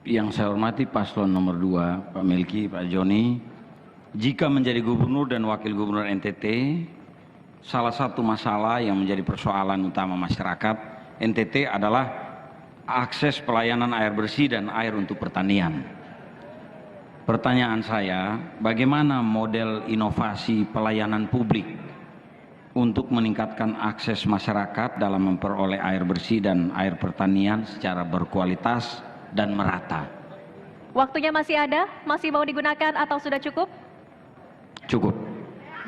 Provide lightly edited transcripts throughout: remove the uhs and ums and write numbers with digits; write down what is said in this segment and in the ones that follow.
Yang saya hormati paslon nomor 2, Pak Melki, Pak Joni, jika menjadi gubernur dan wakil gubernur NTT, salah satu masalah yang menjadi persoalan utama masyarakat NTT adalah akses pelayanan air bersih dan air untuk pertanian. Pertanyaan saya, bagaimana model inovasi pelayanan publik untuk meningkatkan akses masyarakat dalam memperoleh air bersih dan air pertanian secara berkualitas dan merata? Waktunya masih ada? Masih mau digunakan atau sudah cukup? Cukup.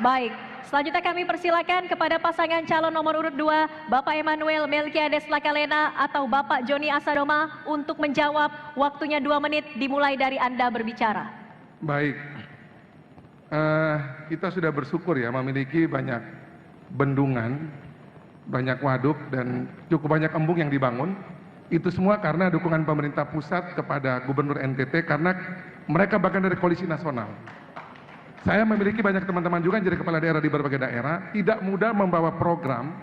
Baik, selanjutnya kami persilakan kepada pasangan calon nomor urut 2, Bapak Emmanuel Melkiades Lakalena atau Bapak Joni Asadoma untuk menjawab. Waktunya 2 menit dimulai dari Anda berbicara. Baik, kita sudah bersyukur ya memiliki banyak bendungan, banyak waduk dan cukup banyak embung yang dibangun. Itu semua karena dukungan pemerintah pusat kepada Gubernur NTT karena mereka bagian dari koalisi nasional. Saya memiliki banyak teman-teman juga yang jadi kepala daerah di berbagai daerah, tidak mudah membawa program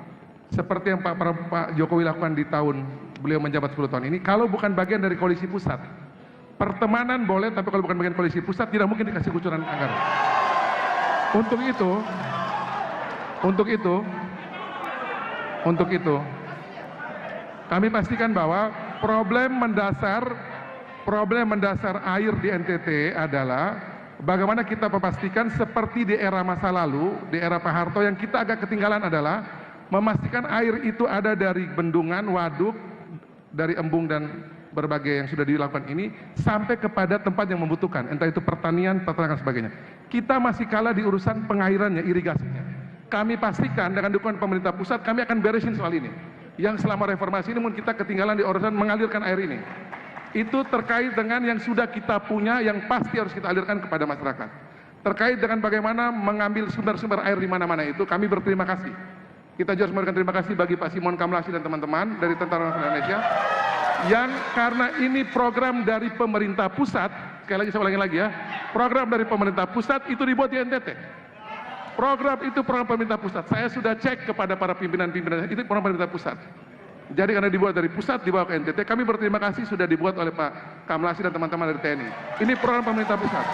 seperti yang Pak Jokowi lakukan di tahun beliau menjabat 10 tahun ini, kalau bukan bagian dari koalisi pusat. Pertemanan boleh, tapi kalau bukan bagian koalisi pusat tidak mungkin dikasih kucuran anggaran. Untuk itu, kami pastikan bahwa problem mendasar air di NTT adalah bagaimana kita memastikan seperti di era masa lalu, di era Pak Harto, yang kita agak ketinggalan adalah memastikan air itu ada dari bendungan, waduk, dari embung dan berbagai yang sudah dilakukan ini sampai kepada tempat yang membutuhkan, entah itu pertanian, peternakan dan sebagainya. Kita masih kalah di urusan pengairannya, irigasinya. Kami pastikan dengan dukungan pemerintah pusat kami akan beresin soal ini. Yang selama reformasi ini mungkin kita ketinggalan di urusan mengalirkan air ini. Itu terkait dengan yang sudah kita punya yang pasti harus kita alirkan kepada masyarakat. Terkait dengan bagaimana mengambil sumber-sumber air di mana-mana itu, kami berterima kasih. Kita juga harus memberikan terima kasih bagi Pak Simon Kamlasi dan teman-teman dari Tentara Nasional Indonesia yang karena ini program dari pemerintah pusat, sekali lagi saya ulangi lagi ya, program dari pemerintah pusat itu dibuat di NTT. Program itu program pemerintah pusat. Saya sudah cek kepada para pimpinan-pimpinan, itu program pemerintah pusat. Jadi karena dibuat dari pusat dibawa ke NTT, kami berterima kasih sudah dibuat oleh Pak Kamlasi dan teman-teman dari TNI. Ini program pemerintah pusat.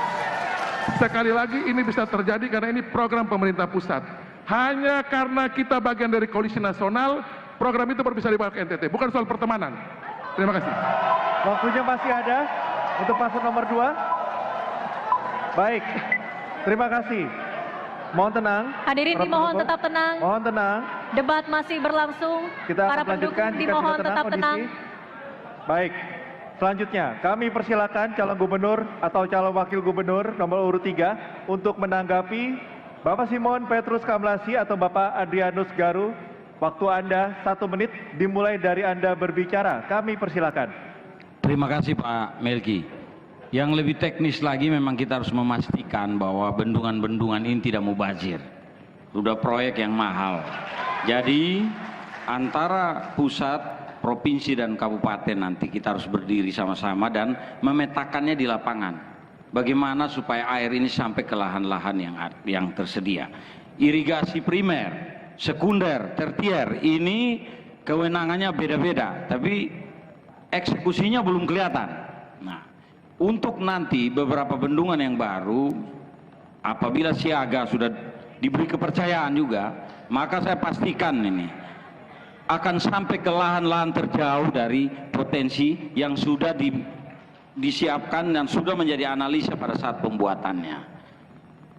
Sekali lagi ini bisa terjadi karena ini program pemerintah pusat. Hanya karena kita bagian dari koalisi nasional, program itu baru bisa dibawa ke NTT, bukan soal pertemanan. Terima kasih. Waktunya masih ada untuk paslon nomor 2. Baik, terima kasih. Mohon tenang. Hadirin dimohon tetap tenang. Mohon tenang. Debat masih berlangsung. Kita Para akan lanjutkan pendukung jika dimohon sudah tetap tenang. Baik, selanjutnya kami persilakan calon gubernur atau calon wakil gubernur nomor urut 3 untuk menanggapi Bapak Simon Petrus Kamlasi atau Bapak Adrianus Garu. Waktu Anda 1 menit dimulai dari Anda berbicara. Kami persilakan. Terima kasih Pak Melki. Yang lebih teknis lagi memang kita harus memastikan bahwa bendungan-bendungan ini tidak mubazir. Sudah proyek yang mahal. Jadi antara pusat, provinsi dan kabupaten nanti kita harus berdiri sama-sama dan memetakannya di lapangan. Bagaimana supaya air ini sampai ke lahan-lahan yang tersedia. Irigasi primer, sekunder, tertier ini kewenangannya beda-beda, tapi eksekusinya belum kelihatan. Nah, untuk nanti beberapa bendungan yang baru, apabila siaga sudah diberi kepercayaan juga, maka saya pastikan ini akan sampai ke lahan-lahan terjauh dari potensi yang sudah disiapkan dan sudah menjadi analisa pada saat pembuatannya.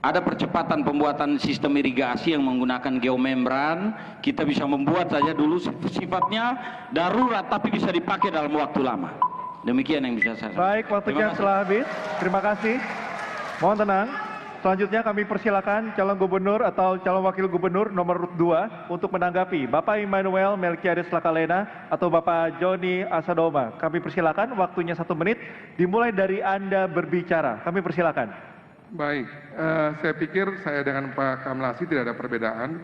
Ada percepatan pembuatan sistem irigasi yang menggunakan geomembran. Kita bisa membuat saja dulu sifatnya darurat tapi bisa dipakai dalam waktu lama. Demikian yang bisa saya sampaikan. Baik, waktunya telah habis. Terima kasih. Mohon tenang. Selanjutnya kami persilakan calon gubernur atau calon wakil gubernur nomor 2 untuk menanggapi Bapak Emmanuel Melkiades Lakalena atau Bapak Joni Asadoma. Kami persilakan, waktunya 1 menit dimulai dari Anda berbicara. Kami persilakan. Baik, saya pikir saya dengan Pak Kamlasi tidak ada perbedaan.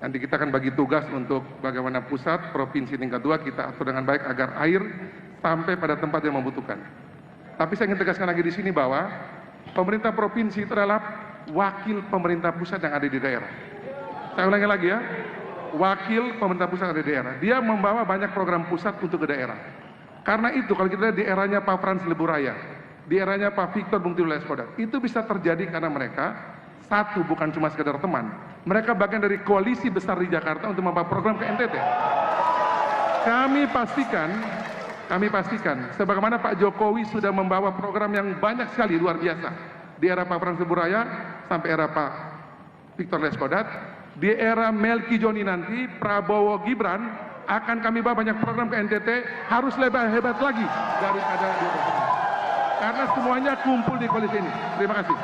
Nanti kita akan bagi tugas untuk bagaimana pusat, provinsi tingkat 2 kita atur dengan baik agar air sampai pada tempat yang membutuhkan. Tapi saya ingin tegaskan lagi di sini bahwa pemerintah provinsi itu adalah wakil pemerintah pusat yang ada di daerah. Saya ulangi lagi ya, wakil pemerintah pusat yang ada di daerah. Dia membawa banyak program pusat untuk ke daerah. Karena itu kalau kita lihat di eranya Pak Frans Leburaya, di eranya Pak Victor Bungtil Leskodat, itu bisa terjadi karena mereka satu, bukan cuma sekedar teman, mereka bagian dari koalisi besar di Jakarta untuk membawa program ke NTT. Kami pastikan, sebagaimana Pak Jokowi sudah membawa program yang banyak sekali, luar biasa, di era Pak Frans Leburaya sampai era Pak Victor Leskodat, di era Melki Joni nanti, Prabowo Gibran, akan kami bawa banyak program ke NTT, harus lebih hebat lagi daripada di karena semuanya kumpul di koalisi ini. Terima kasih.